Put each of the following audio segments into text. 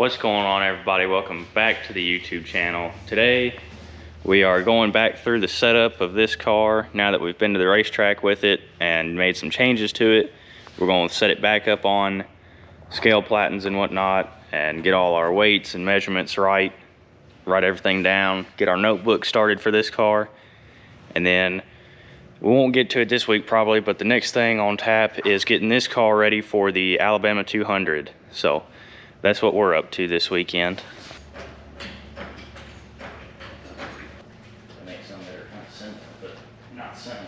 What's going on, everybody? Welcome back to the YouTube channel. Today we are going back through the setup of this car. Now that we've been to the racetrack with it and made some changes to it, we're going to set it back up on scale platens and whatnot and get all our weights and measurements right, write everything down, get our notebook started for this car, and then we won't get to it this week probably, but the next thing on tap is getting this car ready for the Alabama 200. So that's what we're up to this weekend. I make some that are kind of similar, but not similar.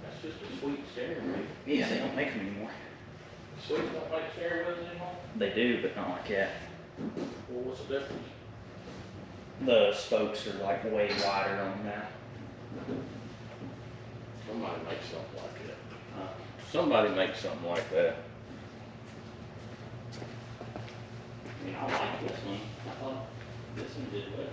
That's just a sweet steering wheel. Yeah, they don't make them anymore. Sweet don't make steering wheels anymore? They do, but not like that. Well, what's the difference? The spokes are like way wider on them now. Somebody makes something like that. Somebody makes something like that. I mean, I like this one. I thought this one did well.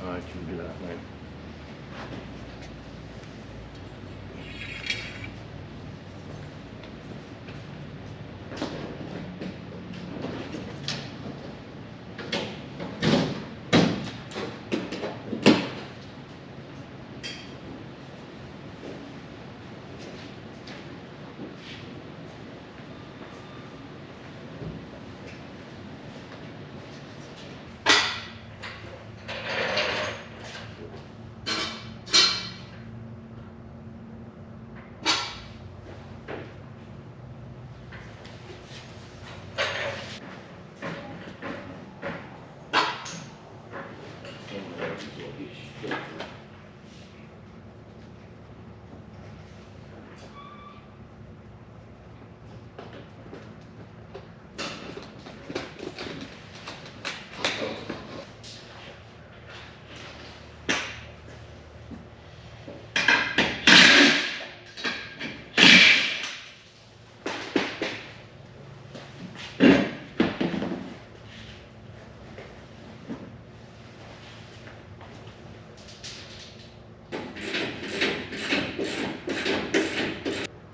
All right, you do that, man.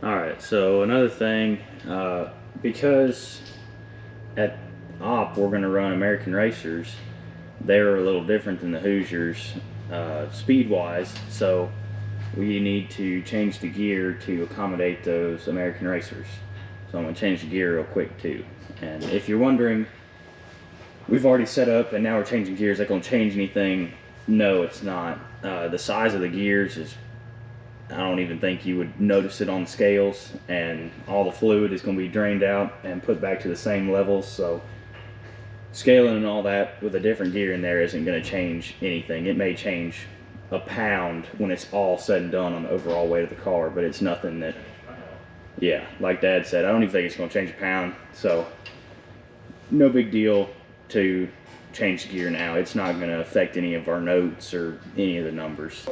Alright, so another thing, because at Op we're going to run American Racers, they're a little different than the Hoosiers speed-wise, so we need to change the gear to accommodate those American Racers. So I'm going to change the gear real quick too. And if you're wondering, we've already set up and now we're changing gears, is that going to change anything? No, it's not. The size of the gears is, I don't even think you would notice it on the scales, and all the fluid is going to be drained out and put back to the same levels, so scaling and all that with a different gear in there isn't going to change anything. It may change a pound when it's all said and done on the overall weight of the car, but it's nothing that, yeah, like Dad said, I don't even think it's going to change a pound, so no big deal to change the gear now. It's not going to affect any of our notes or any of the numbers.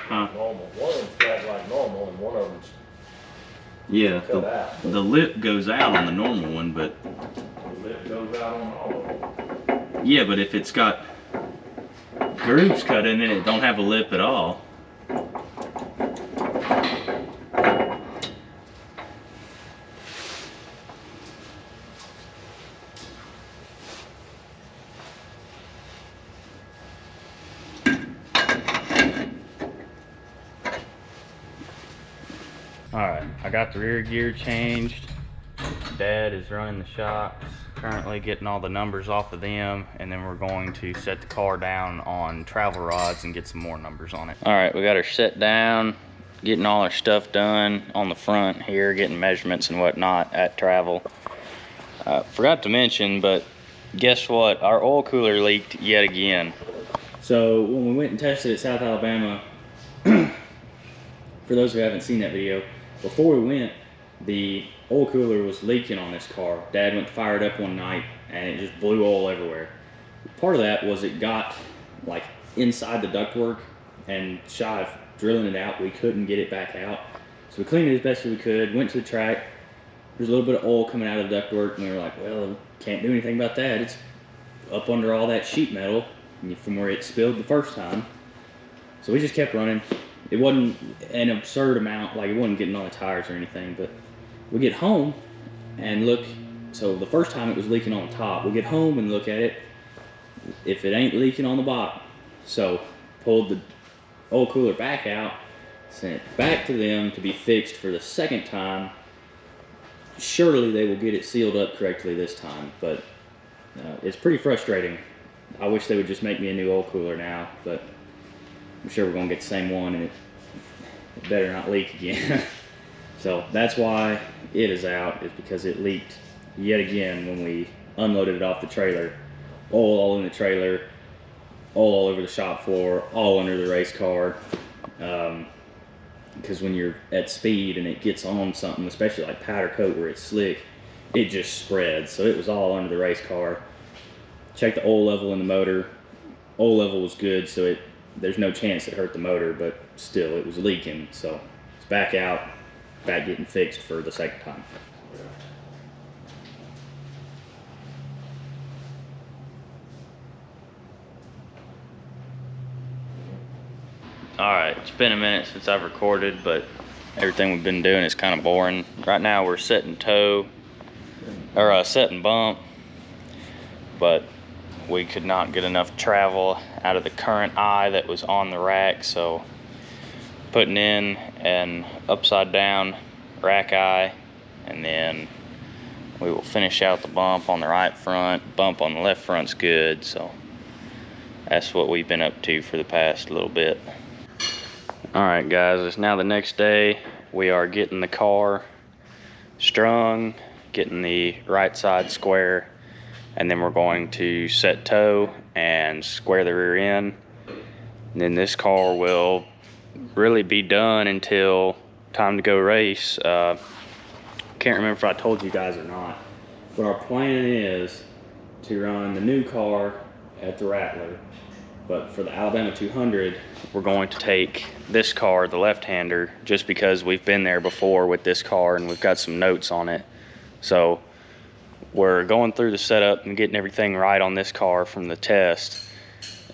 Normal. One of them's flat like normal, and one of them's Yeah, cut out. the lip goes out on the normal one, but The lip goes out on all of them. yeah, but if it's got grooves cut in it, it don't have a lip at all. Alright, I got the rear gear changed. Dad is running the shocks, currently getting all the numbers off of them, and then we're going to set the car down on travel rods and get some more numbers on it. Alright, we got her set down, getting all our stuff done on the front here, getting measurements and whatnot at travel. Forgot to mention, but guess what? Our oil cooler leaked yet again. So when we went and tested at South Alabama, for those who haven't seen that video, before we went, the oil cooler was leaking on this car. Dad went to fire it up one night and it just blew oil everywhere. Part of that was it got like inside the ductwork and shy of drilling it out. We couldn't get it back out. So we cleaned it as best as we could, went to the track. There's a little bit of oil coming out of the ductwork, and we were like, well, can't do anything about that. It's up under all that sheet metal from where it spilled the first time. So we just kept running. It wasn't an absurd amount, like it wasn't getting on the tires or anything, but we get home and look. So the first time it was leaking on the top. We get home and look at it. If it ain't leaking on the bottom. So pulled the oil cooler back out, sent it back to them to be fixed for the second time. Surely they will get it sealed up correctly this time, but it's pretty frustrating. I wish they would just make me a new oil cooler now, but I'm sure we're gonna get the same one, and it better not leak again. So that's why it is out, is because it leaked yet again when we unloaded it off the trailer. Oil all in the trailer, oil all over the shop floor, all under the race car. Because when you're at speed and it gets on something, especially like powder coat where it's slick, it just spreads. So it was all under the race car. Checked the oil level in the motor. Oil level was good, so there's no chance it hurt the motor, but still it was leaking. So it's back out, back getting fixed for the second time. Alright, it's been a minute since I've recorded, but everything we've been doing is kind of boring. Right now we're setting tow, or setting bump, but we could not get enough travel out of the current eye that was on the rack, so putting in an upside down rack eye, and then we will finish out the bump on the right front. Bump on the left front's good, so that's what we've been up to for the past little bit. Alright guys, it's now the next day. We are getting the car strung, getting the right side square, and then we're going to set tow and square the rear end. And then this car will really be done until time to go race. Can't remember if I told you guys or not, but our plan is to run the new car at the Rattler. But for the Alabama 200, we're going to take this car, the left-hander, just because we've been there before with this car and we've got some notes on it. So we're going through the setup and getting everything right on this car from the test.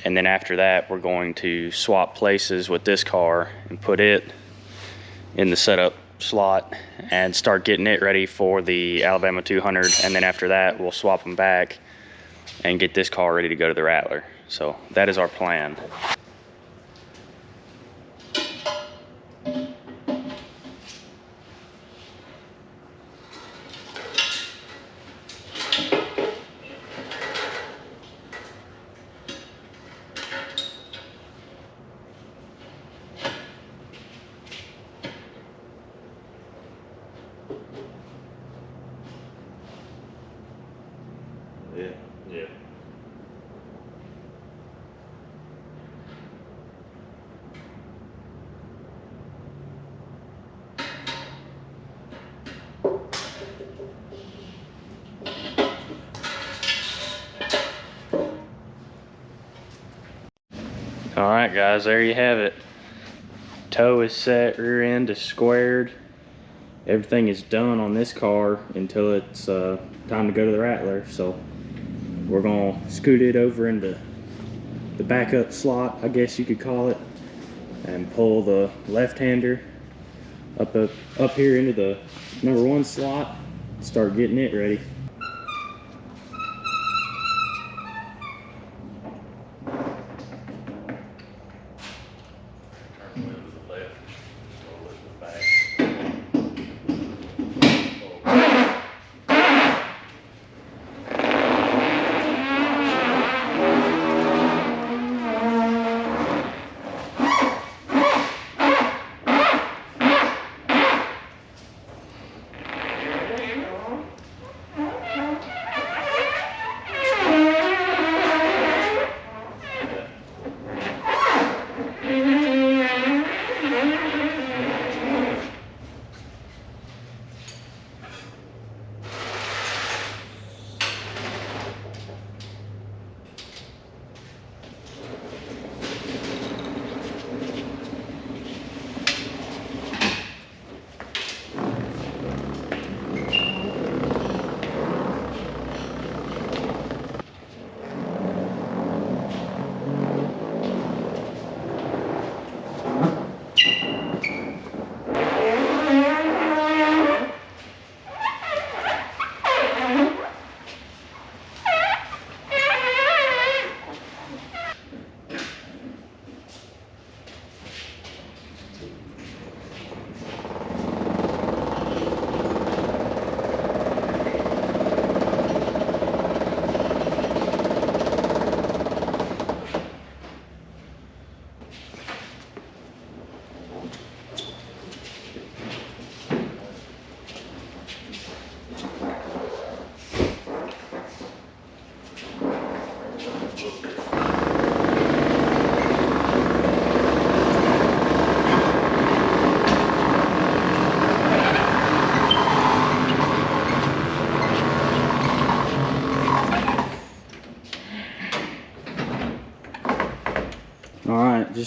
And then after that, we're going to swap places with this car and put it in the setup slot and start getting it ready for the Alabama 200. And then after that, we'll swap them back and get this car ready to go to the Rattler. So that is our plan. Yeah. Yeah. Alright guys, there you have it. Toe is set, rear end is squared. Everything is done on this car until it's time to go to the Rattler. So we're gonna scoot it over into the backup slot, I guess you could call it, and pull the left-hander up here into the #1 slot, start getting it ready. Turn the wheel to the left, roll it to the back.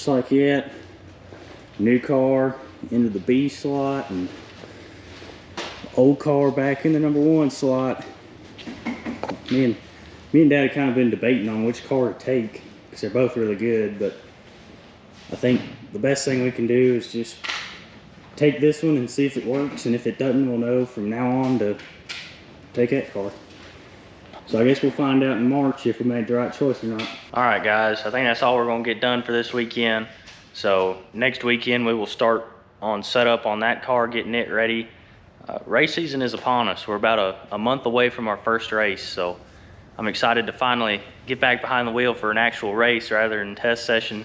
just like it. New car into the B slot, and old car back in the number 1 slot. Me and Dad have kind of been debating on which car to take, because they're both really good, but I think the best thing we can do is just take this one and see if it works, and if it doesn't, we'll know from now on to take that car. So I guess we'll find out in March if we made the right choice or not. All right, guys, I think that's all we're gonna get done for this weekend. So next weekend we will start on setup on that car, getting it ready. Race season is upon us. We're about a month away from our first race, so I'm excited to finally get back behind the wheel for an actual race rather than test session.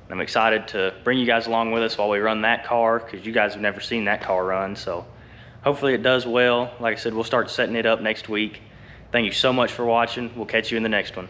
I'm excited to bring you guys along with us while we run that car, because you guys have never seen that car run. So hopefully it does well. Like I said, we'll start setting it up next week. Thank you so much for watching. We'll catch you in the next one.